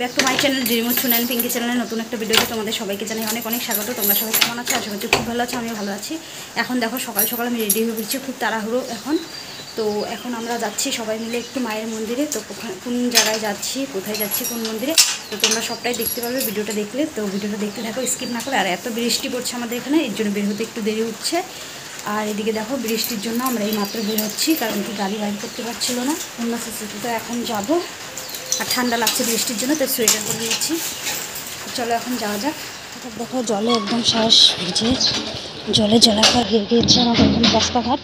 Back to my channel Dreamwood channel Pinky চ্যানেলের নতুন একটা ভিডিওতে তোমাদের সবাইকে জানাই অনেক অনেক স্বাগত। তোমরা সবাই কেমন আছো? আশা করছি খুব ভালো আছো, আমিও ভালো আছি। এখন দেখো সকাল সকাল আমি রেডি হয়ে পড়ছি, খুব তাড়াহুড়ো এখন। তো এখন আমরা যাচ্ছি সবাই মিলে একটু মায়ের মন্দিরে। তো কোন জায়গায় যাচ্ছি, কোথায় যাচ্ছি, কোন মন্দিরে, তো তোমরা সবটাই দেখতে পাবে ভিডিওটা দেখলে। তো ভিডিওটা দেখতে থাকো, স্কিপ না করে। আর এত বৃষ্টি পড়ছে আমাদের এখানে, এর জন্য বের হতে একটু দেরি হচ্ছে। আর এদিকে দেখো বৃষ্টির জন্য আমরা এই মাত্র বের হচ্ছি, কারণ কি গাড়ি বাইর করতে পারছিল না। অন্য তো এখন যাবো, আর ঠান্ডা লাগছে বৃষ্টির জন্য, তো সোয়েটার করে নিচ্ছি। চলো এখন যাওয়া যাক। দেখো জলে একদম শেষ ভিজে, জলে জলাকার হয়ে গিয়েছে আমাদের এখানে রাস্তাঘাট।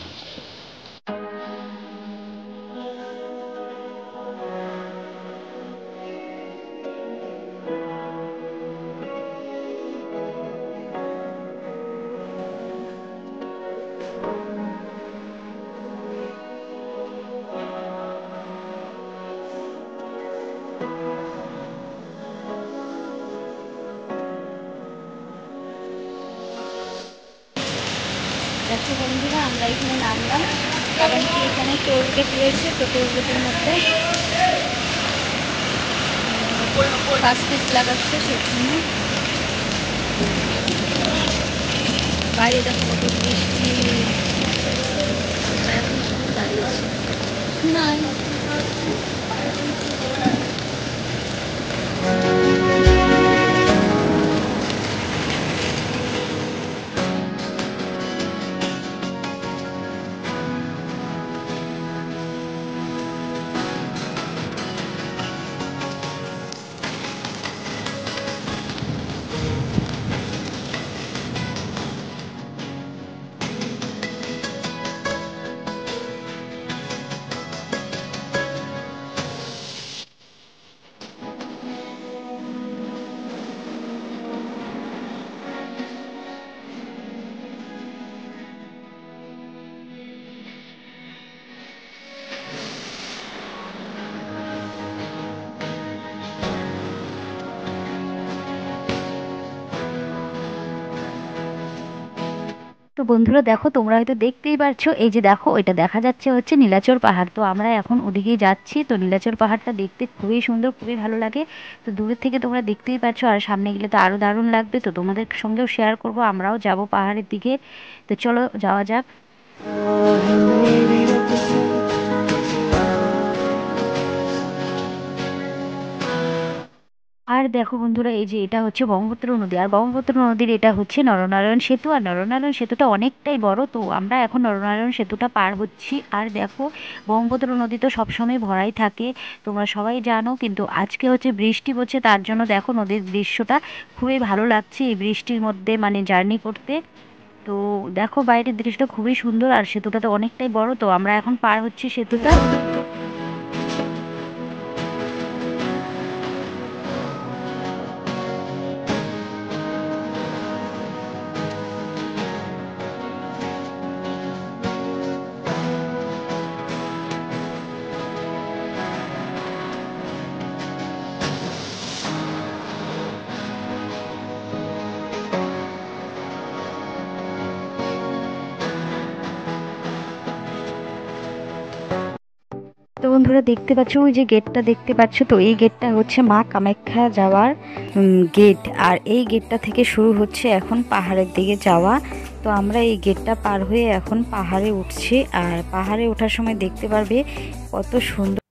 দেখো বন্ধুরা, আমরা এখানে নামলাম, কারণ কি এখানে টোল গেট রয়েছে। তো টোল গেটের মধ্যে পাঁচ পিস লাগাচ্ছে, সেখানে বাইরে দেখো কত বৃষ্টি। না তো বন্ধুরা দেখো, তোমরা হয়তো দেখতেই পারছো, এই যে দেখো ওইটা দেখা যাচ্ছে হচ্ছে নীলাচল পাহাড়। তো আমরা এখন ওদিকেই যাচ্ছি। তো নীলাচল পাহাড়টা দেখতে খুবই সুন্দর, খুবই ভালো লাগে। তো দূরের থেকে তোমরা দেখতেই পাচ্ছ, আর সামনে গেলে তো আরও দারুণ লাগবে। তো তোমাদের সঙ্গেও শেয়ার করব, আমরাও যাব পাহাড়ের দিকে। তো চলো যাওয়া যাক। আর দেখো বন্ধুরা, এই যে এটা হচ্ছে ব্রহ্মপুত্র নদী, আর ব্রহ্মপুত্র নদীর এটা হচ্ছে নরনারায়ণ সেতু। আর নরনারায়ণ সেতুটা অনেকটাই বড়। তো আমরা এখন নরনারায়ণ সেতুটা পার হচ্ছি। আর দেখো ব্রহ্মপুত্র নদী তো সবসময় ভরাই থাকে, তোমরা সবাই জানো, কিন্তু আজকে হচ্ছে বৃষ্টি পড়ছে, তার জন্য দেখো নদীর দৃশ্যটা খুবই ভালো লাগছে এই বৃষ্টির মধ্যে, মানে জার্নি করতে। তো দেখো বাইরের দৃশ্যটা খুবই সুন্দর, আর সেতুটা তো অনেকটাই বড়। তো আমরা এখন পার হচ্ছি সেতুটা। তো বন্ধুরা দেখতে পাচ্ছ, ওই যে গেটটা দেখতে পাচ্ছ, তো এই গেটটা হচ্ছে মা কামাখ্যা যাওয়ার গেট। আর এই গেটটা থেকে শুরু হচ্ছে এখন পাহাড়ের দিকে যাওয়া। তো আমরা এই গেটটা পার হয়ে এখন পাহাড়ে উঠছি। আর পাহাড়ে ওঠার সময় দেখতে পারবে কত সুন্দর।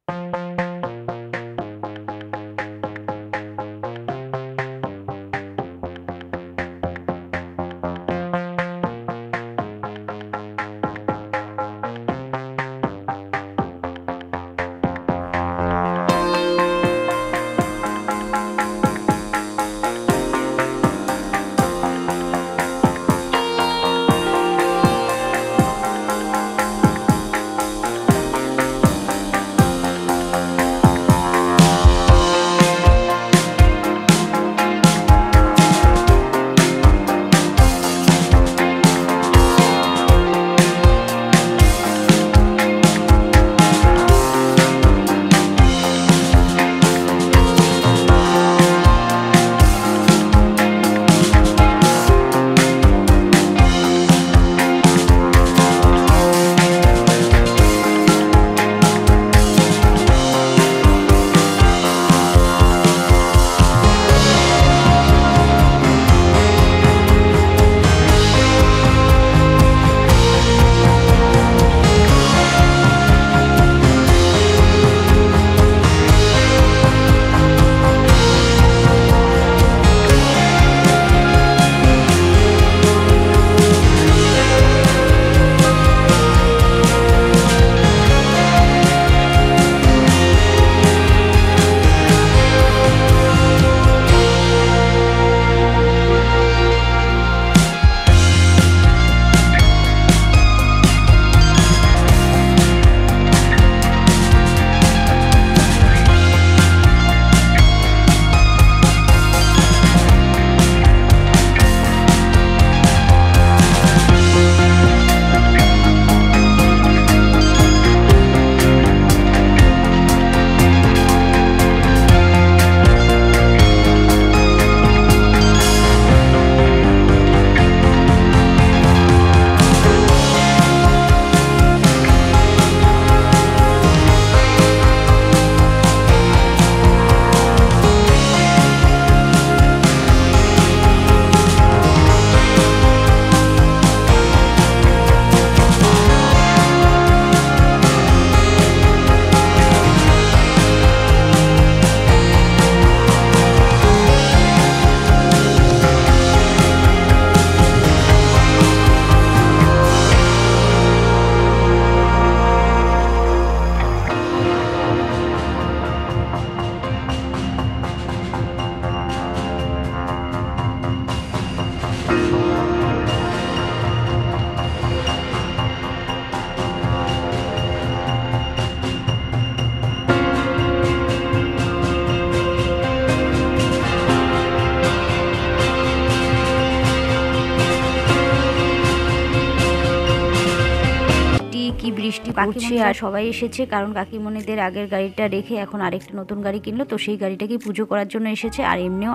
কি বৃষ্টি পড়ছে আর সবাই এসেছে, কারণ কাকিমণিদের আগের গাড়িটা রেখে এখন আরেকটা নতুন গাড়ি কিনলো, তো সেই গাড়িটাকে পুজো করার জন্য এসেছে। আর এমনিও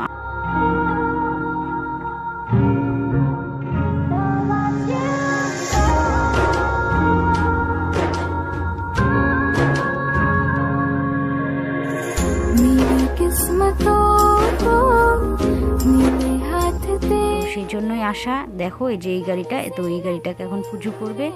সেই জন্যই আসা। দেখো এই যে এই গাড়িটা, তো এই গাড়িটাকে এখন পুজো করবে।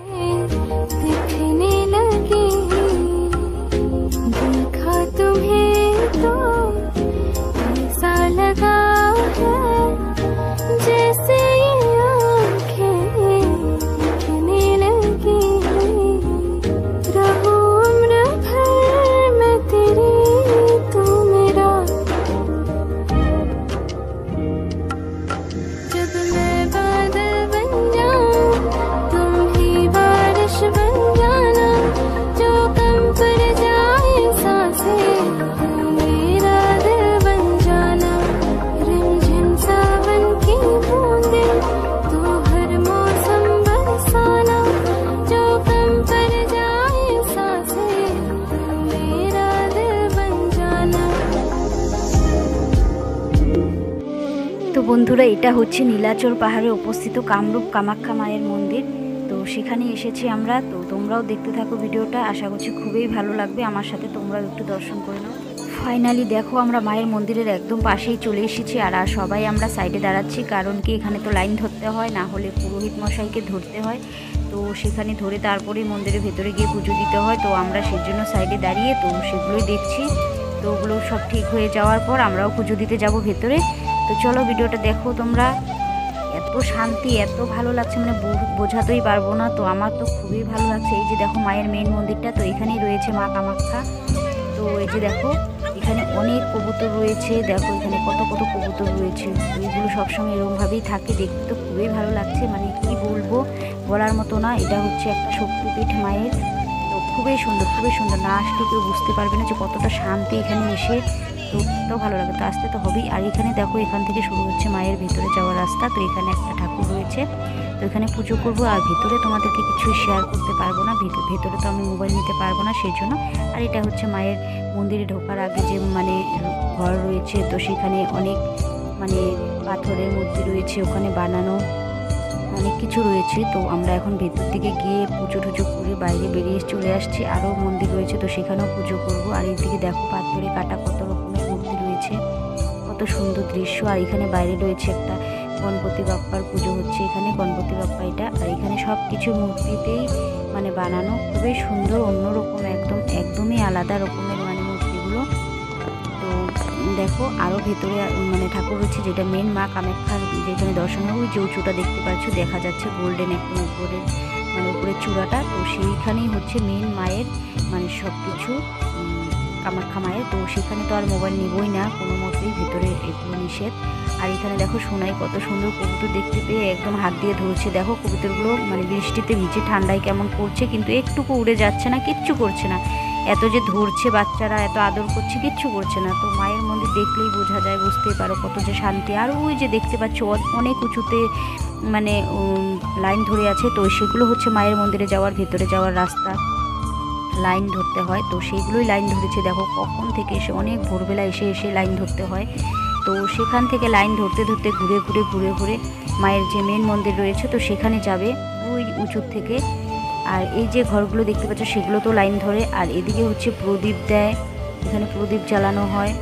তো বন্ধুরা, এটা হচ্ছে নীলাচল পাহাড়ে অবস্থিত কামরূপ কামাখ্যা মায়ের মন্দির। তো সেখানে এসেছি আমরা। তো তোমরাও দেখতে থাকো ভিডিওটা, আশা করছি খুবই ভালো লাগবে। আমার সাথে তোমরাও একটু দর্শন করে নাও। ফাইনালি দেখো আমরা মায়ের মন্দিরের একদম পাশেই চলে এসেছি। আর সবাই আমরা সাইডে দাঁড়াচ্ছি, কারণ কি এখানে তো লাইন ধরতে হয়, না হলে পুরোহিত মশাইকে ধরতে হয়। তো সেখানে ধরে তারপরে মন্দিরের ভেতরে গিয়ে পুজো দিতে হয়। তো আমরা সেজন্য সাইডে দাঁড়িয়ে তো সেগুলোই দেখছি। তো ওগুলো সব ঠিক হয়ে যাওয়ার পর আমরাও পুজো দিতে যাব ভেতরে। তো চলো ভিডিওটা দেখো তোমরা। এত শান্তি, এত ভালো লাগছে, মানে বোঝাতেই পারবো না। তো আমার তো খুবই ভালো লাগছে। এই যে দেখো মায়ের মেইন মন্দিরটা, তো এখানেই রয়েছে মা কামাখ্যা। তো এই যে দেখো এখানে অনেক কবুতর রয়েছে, দেখো এখানে কত কত কবুতর রয়েছে। এইগুলো সবসময় এরকমভাবেই থাকে, দেখতে তো খুবই ভালো লাগছে, মানে কি বলবো, বলার মতো না। এটা হচ্ছে একটা শক্তিপীঠ মায়ের। তো খুবই সুন্দর, খুবই সুন্দর, না আসলে কেউ বুঝতে পারবে না যে কতটা শান্তি এখানে এসে। তো এত ভালো লাগে, তো আসতে তো হবেই। আর এখানে দেখো এখান থেকে শুরু হচ্ছে মায়ের ভেতরে যাওয়ার রাস্তা। তো এখানে একটা ঠাকুর রয়েছে, তো এখানে পুজো করবো। আর ভিতরে তোমাদেরকে কিছু শেয়ার করতে পারবো না, ভেতরে তো আমি মোবাইল নিতে পারবো না সেই জন্য। আর এটা হচ্ছে মায়ের মন্দিরে ঢোকার আগে যে মানে ঘর রয়েছে, তো সেখানে অনেক মানে পাথরের মূর্তি রয়েছে, ওখানে বানানো অনেক কিছু রয়েছে। তো আমরা এখন ভেতর দিকে গিয়ে পুজো টুজো করে বাইরে বেরিয়ে চলে আসছি। আরও মন্দির রয়েছে, তো সেখানেও পুজো করব। আর এইদিকে দেখো পাথরে কাটা কত রকমের মূর্তি রয়েছে, কত সুন্দর দৃশ্য। আর এখানে বাইরে রয়েছে একটা গণপতি বাপ্পার পুজো হচ্ছে, এখানে গণপতি বাপ্পা এটা। আর এখানে সব কিছু মূর্তিতেই মানে বানানো, খুবই সুন্দর, অন্যরকম, একদমই আলাদা রকমের মানে মূর্তিগুলো। তো দেখো আরও ভেতরে মানে ঠাকুর রয়েছে, যেটা মেন মা কামাখ্যার যেখানে দর্শন হবে। ওই যে উঁচুটা দেখতে পাচ্ছ, দেখা যাচ্ছে গোল্ডেন একদম উপরের মানে উপরের চূড়াটা। তো সেইখানেই হচ্ছে মেন মায়ের মানে সব কিছু কামাখ্যা মায়ের। তো সেখানে তো আর মোবাইল নিবই না কোনো মতেই, ভিতরে এগুলো নিষেধ। আর এখানে দেখো সোনাই কত সুন্দর কবুতর দেখতে পেয়ে একদম হাত দিয়ে ধরছে। দেখো কবুতরগুলো মানে বৃষ্টিতে ভিজে ঠান্ডায় কেমন করছে, কিন্তু একটুকু উড়ে যাচ্ছে না, কিচ্ছু করছে না। এত যে ধরছে বাচ্চারা, এত আদর করছে, কিচ্ছু করছে না। তো মায়ের মন্দির দেখলেই বোঝা যায়, বুঝতেই পারো কত যে শান্তি। আর ওই যে দেখতে পাচ্ছ অনেক উঁচুতে মানে লাইন ধরে আছে, তো সেগুলো হচ্ছে মায়ের মন্দিরে যাওয়ার ভেতরে যাওয়ার রাস্তা, লাইন ধরতে হয়। তো সেইগুলোই লাইন ধরেছে, দেখো কখন থেকে এসে, অনেক ভোরবেলা এসে লাইন ধরতে হয়। তো সেখান থেকে লাইন ধরতে ধরতে ঘুরে ঘুরে মায়ের যে মেন মন্দির রয়েছে, তো সেখানে যাবে ওই উঁচুর থেকে। আর এই যে ঘরগুলো দেখতে পাচ্ছ সেগুলো তো লাইন ধরে। আর এদিকে হচ্ছে প্রদীপ দেয়, এখানে প্রদীপ জ্বালানো হয়,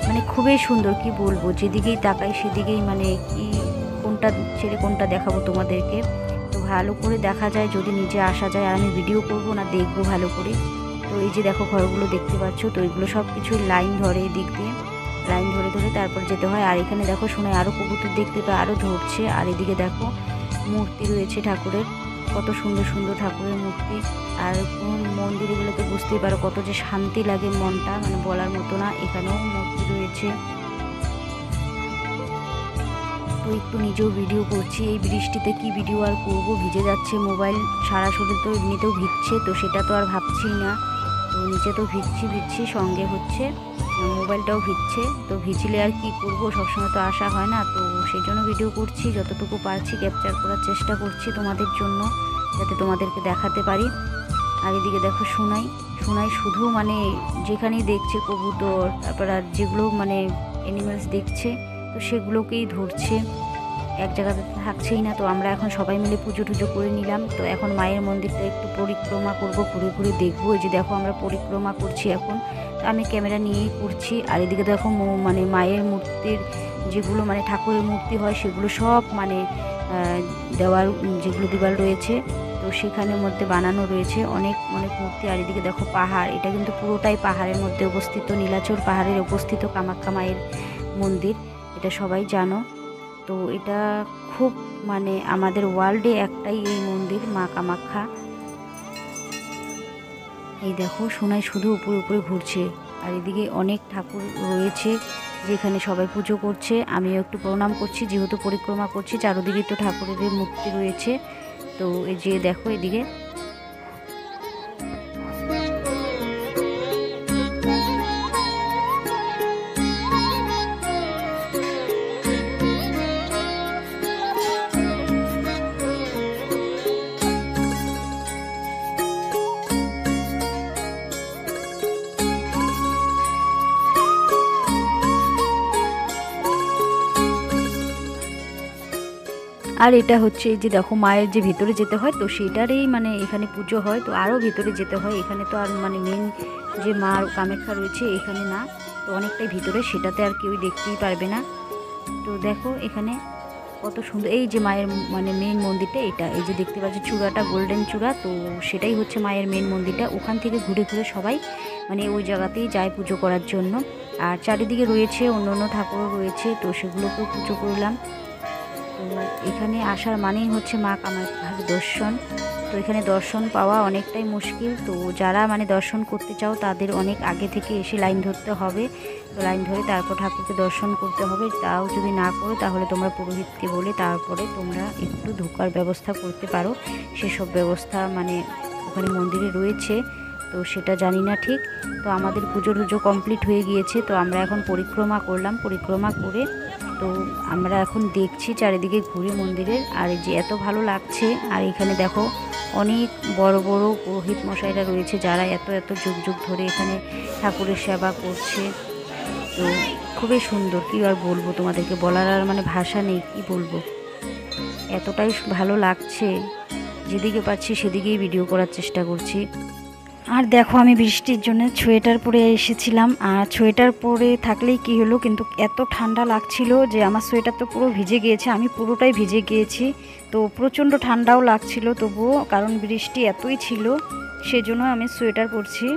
মানে খুবই সুন্দর, কি বলবো, যেদিকেই তাকাই সেদিকেই মানে কি কোনটা ছেড়ে কোনটা দেখাবো তোমাদেরকে। তো ভালো করে দেখা যায় যদি নিচে আসা যায়। আর আমি ভিডিও করবো না, দেখবো ভালো করে। তো এই যে দেখো ঘরগুলো দেখতে পাচ্ছ, তো এগুলো সব কিছু লাইন ধরে, এদিক দিয়ে লাইন ধরে তারপর যেতে হয়। আর এখানে দেখো শোনায় আরও কবুতর দেখতে পায়, আরও ধরছে। আর এদিকে দেখো মূর্তি রয়েছে ঠাকুরের, কত সুন্দর সুন্দর ঠাকুরের মূর্তি। আর মন্দিরে গেলে তো বুঝতেই পারো কত যে শান্তি লাগে মনটা, মানে বলার মতো না। এখানেও মূর্তি রয়েছে। তো একটু নিজেও ভিডিও করছি, এই বৃষ্টিতে কি ভিডিও আর করবো, ভিজে যাচ্ছে মোবাইল, সারা শরীর তো এমনিতেও ভিজছে, তো সেটা তো আর ভাবছি না। তো নিচে তো ভিজছি, সঙ্গে হচ্ছে মোবাইলটাও ভিজছে। তো ভিজলে আর কি করবো, সবসময় তো আসা হয় না। তো সেই জন্য ভিডিও করছি, যতটুকু পারছি ক্যাপচার করার চেষ্টা করছি তোমাদের জন্য, যাতে তোমাদেরকে দেখাতে পারি। আর এদিকে দেখো সোনাই শুধু মানে যেখানেই দেখছে কবুতর, তারপর আর যেগুলো মানে অ্যানিমালস দেখছে তো সেগুলোকেই ধরছে, এক জায়গাতে থাকছেই না। তো আমরা এখন সবাই মিলে পুজো টুজো করে নিলাম। তো এখন মায়ের মন্দিরটা একটু পরিক্রমা করব, ঘুরে ঘুরে দেখবো। এই যে দেখো আমরা পরিক্রমা করছি এখন, তো আমি ক্যামেরা নিয়েই করছি। আর এদিকে দেখো মানে মায়ের মূর্তির যেগুলো মানে ঠাকুরের মূর্তি হয় সেগুলো সব মানে দেওয়াল, যেগুলো দেওয়াল রয়েছে তো সেখানের মধ্যে বানানো রয়েছে অনেক অনেক মূর্তি। আর এদিকে দেখো পাহাড়, এটা কিন্তু পুরোটাই পাহাড়ের মধ্যে অবস্থিত, নীলাচল পাহাড়ের অবস্থিত কামাখ্যা মায়ের মন্দির, এটা সবাই জানো। তো এটা খুব মানে আমাদের ওয়ার্ল্ডে একটাই এই মন্দির, মা কামাখ্যা। এই দেখো সোনাই শুধু উপরে উপরে ঘুরছে। আর এদিকে অনেক ঠাকুর রয়েছে যেখানে সবাই পুজো করছে, আমিও একটু প্রণাম করছি যেহেতু পরিক্রমা করছি। চারদিকে তো ঠাকুরের মূর্তি রয়েছে। তো এই যে দেখো এদিকে আর এটা হচ্ছে এই যে দেখো মায়ের যে ভিতরে যেতে হয় তো সেটারই মানে এখানে পুজো হয়। তো আরও ভিতরে যেতে হয়, এখানে তো আর মানে মেন যে মা কামাখ্যা রয়েছে এখানে না, তো অনেকটাই ভিতরে, সেটাতে আর কেউই দেখতেই পারবে না। তো দেখো এখানে কত সুন্দর এই যে মায়ের মানে মেন মন্দিরটা, এটা এই যে দেখতে পাচ্ছি চূড়াটা গোল্ডেন চূড়া, তো সেটাই হচ্ছে মায়ের মেন মন্দিরটা। ওখান থেকে ঘুরে ঘুরে সবাই মানে ওই জায়গাতেই যায় পুজো করার জন্য। আর চারিদিকে রয়েছে অন্য অন্য ঠাকুরও রয়েছে, তো সেগুলোকেও পুজো করলাম। তো এখানে আসার মানেই হচ্ছে মা কামাখ্যার দর্শন। তো এখানে দর্শন পাওয়া অনেকটাই মুশকিল, তো যারা মানে দর্শন করতে চাও তাদের অনেক আগে থেকে এসে লাইন ধরতে হবে। তো লাইন ধরে তারপর ঠাকুরকে দর্শন করতে হবে। তাও যদি না করো তাহলে তোমরা পুরোহিতকে বলে তারপরে তোমরা একটু ঢোকার ব্যবস্থা করতে পারো, সেসব ব্যবস্থা মানে ওখানে মন্দিরে রয়েছে, তো সেটা জানি না ঠিক। তো আমাদের পুজো টুজো কমপ্লিট হয়ে গিয়েছে, তো আমরা এখন পরিক্রমা করলাম। পরিক্রমা করে তো আমরা এখন দেখছি চারিদিকে ঘুরে মন্দিরের, আর এই যে এত ভালো লাগছে। আর এখানে দেখো অনেক বড় বড় পুরোহিত মশাইরা রয়েছে যারা এত এত যুগ যুগ ধরে এখানে ঠাকুরের সেবা করছে। তো খুবই সুন্দর, কি আর বলবো তোমাদেরকে, বলার আর মানে ভাষা নেই, কি বলবো, এতটাই ভালো লাগছে। যেদিকে পাচ্ছি সেদিকেই ভিডিও করার চেষ্টা করছি। আর দেখো আমি বৃষ্টির জন্য সোয়েটার পরে এসেছিলাম, আর সোয়েটার পরে থাকলেই কি হলো, কিন্তু এত ঠান্ডা লাগছিল যে আমার সোয়েটার তো পুরো ভিজে গিয়েছে, আমি পুরোটাই ভিজে গিয়েছি। তো প্রচণ্ড ঠান্ডাও লাগছিল তবুও, কারণ বৃষ্টি এতই ছিল, সেজন্য আমি সোয়েটার পরছি।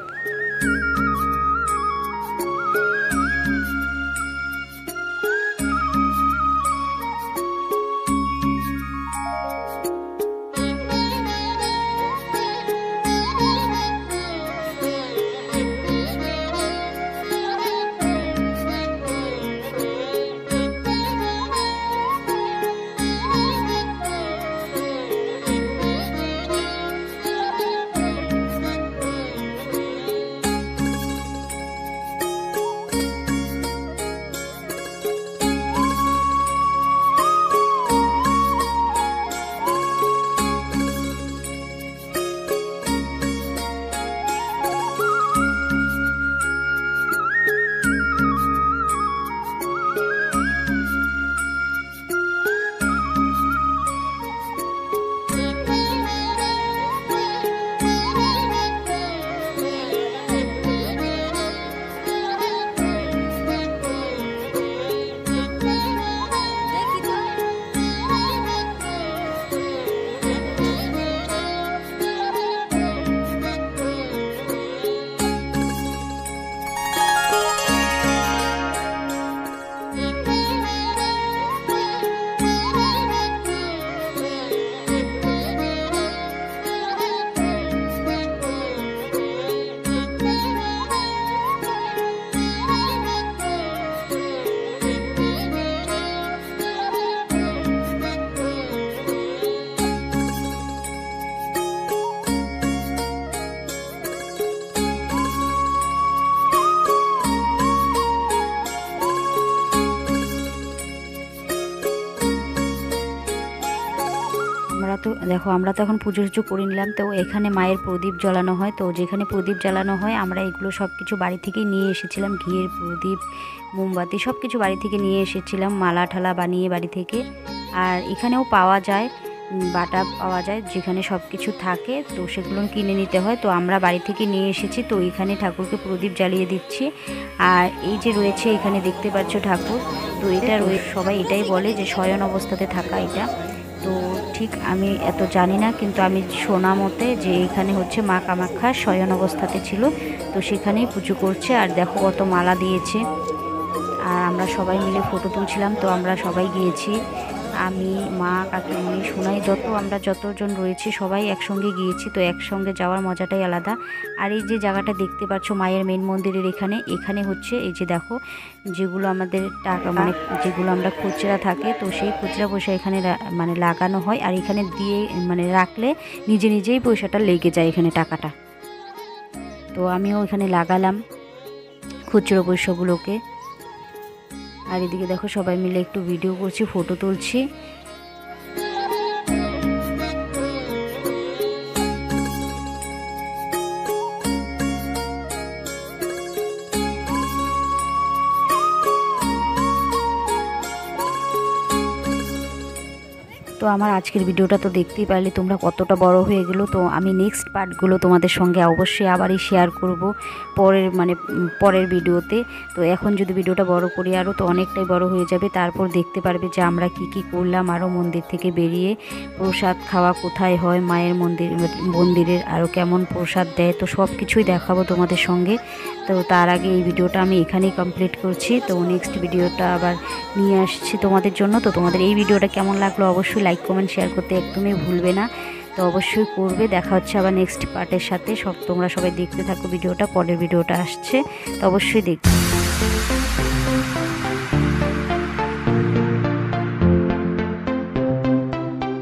দেখো আমরা তো এখন পুজো টুজো করে নিলাম। তো এখানে মায়ের প্রদীপ জ্বালানো হয়, তো যেখানে প্রদীপ জ্বালানো হয় আমরা এগুলো সব কিছু বাড়ি থেকেই নিয়ে এসেছিলাম। ঘিয়ের প্রদীপ, মোমবাতি সব কিছু বাড়ি থেকে নিয়ে এসেছিলাম, মালা ঠালা বানিয়ে বাড়ি থেকে। আর এখানেও পাওয়া যায়, বাটা পাওয়া যায়, যেখানে সব কিছু থাকে, তো সেগুলো কিনে নিতে হয়। তো আমরা বাড়ি থেকে নিয়ে এসেছি। তো এখানে ঠাকুরকে প্রদীপ জ্বালিয়ে দিচ্ছি। আর এই যে রয়েছে এখানে দেখতে পাচ্ছ ঠাকুর, তো এটা সবাই এটাই বলে যে শয়ন অবস্থাতে থাকা এটা। তো ঠিক আমি এত জানি না, কিন্তু আমি শোনা মতে যে এখানে হচ্ছে মা কামাখ্যা শয়ন অবস্থাতে ছিল, তো সেখানেই পুজো করছে। আর দেখো কত মালা দিয়েছে। আর আমরা সবাই মিলে ফটো তুলছিলাম। তো আমরা সবাই গিয়েছি, আমি, মা, কাকিমণি, সোনাই, আমরা যতজন রয়েছি সবাই একসঙ্গে গিয়েছি। তো একসঙ্গে যাওয়ার মজাটাই আলাদা। আর এই যে জায়গাটা দেখতে পাচ্ছ মায়ের মেন মন্দিরের এখানে হচ্ছে এই যে দেখো যেগুলো আমাদের টাকা মানে যেগুলো আমরা খুচরা থাকে, তো সেই খুচরা পয়সা এখানে মানে লাগানো হয়। আর এখানে দিয়ে মানে রাখলে নিজে নিজেই পয়সাটা লেগে যায় এখানে টাকাটা। তো আমিও এখানে লাগালাম খুচরো পয়সাগুলোকে। আর এদিকে দেখো সবাই মিলে একটু ভিডিও করছি, ফটো তুলছি। তো আমার আজকের ভিডিওটা তো দেখতেই পারলে তোমরা কতটা বড় হয়ে গেলো। তো আমি নেক্সট পার্টগুলো তোমাদের সঙ্গে অবশ্যই আবারই শেয়ার করব পরের ভিডিওতে। তো এখন যদি ভিডিওটা বড় করি আরও, তো অনেকটাই বড় হয়ে যাবে। তারপর দেখতে পারবে যে আমরা কি করলাম, আরও মন্দির থেকে বেরিয়ে প্রসাদ খাওয়া কোথায় হয়, মায়ের মন্দিরের আরও কেমন প্রসাদ দেয়, তো সব কিছুই দেখাবো তোমাদের সঙ্গে। তো তার আগে এই ভিডিওটা আমি এখানেই কমপ্লিট করছি। তো নেক্সট ভিডিওটা আবার নিয়ে আসছি তোমাদের জন্য। তো তোমাদের এই ভিডিওটা কেমন লাগলো অবশ্যই লাইক, কমেন্ট, শেয়ার করতে একদমই ভুলবে না। তো অবশ্যই করবে। দেখা হচ্ছে আবার নেক্সট পার্টের সাথে। তোমরা সবাই দেখতে থাকো ভিডিওটা, পরের ভিডিওটা আসছে, তো অবশ্যই দেখবে।